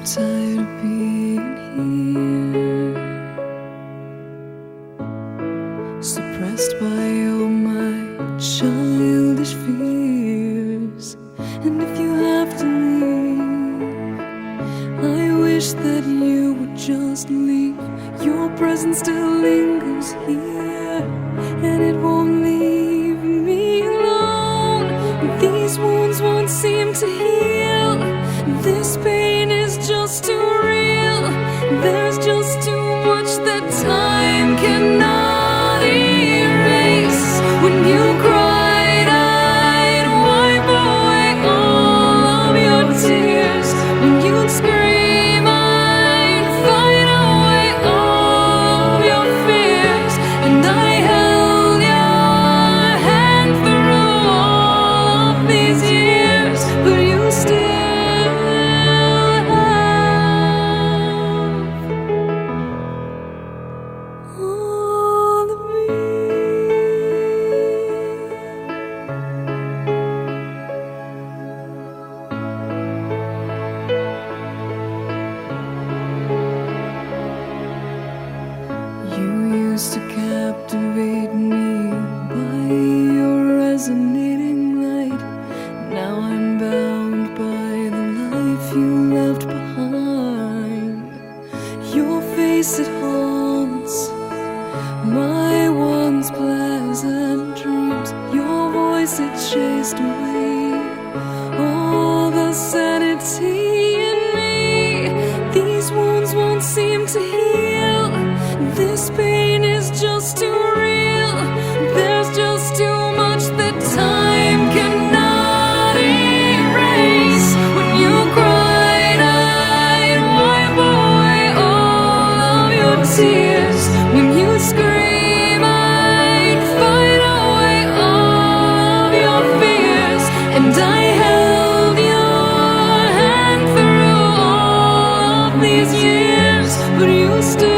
tired of being here, suppressed by all my childish fears. And if you have to leave, I wish that you would just leave. Your presence still lingers here, and it won't leave me alone. These wounds won't seem to heal. This pain is just too real. There's just too much that time cannot erase. When you cried, I'd wipe away all of your tears. When you'd scream, I'd fight away all of your fears. And I held your hand through all of these years, but you still all of me. You used to captivate me by your resonating light. Now I'm bound by the life you left behind. Your face, it haunts my once pleasant dreams. Your voice, it chased away all the sanity in me. These wounds won't seem to heal. This pain is just too real. There's just too much that time cannot erase. When you cried, I'd wipe away all of your tears. When you scream, I'd fight away all of your fears. And I held your hand through all of these years, but you still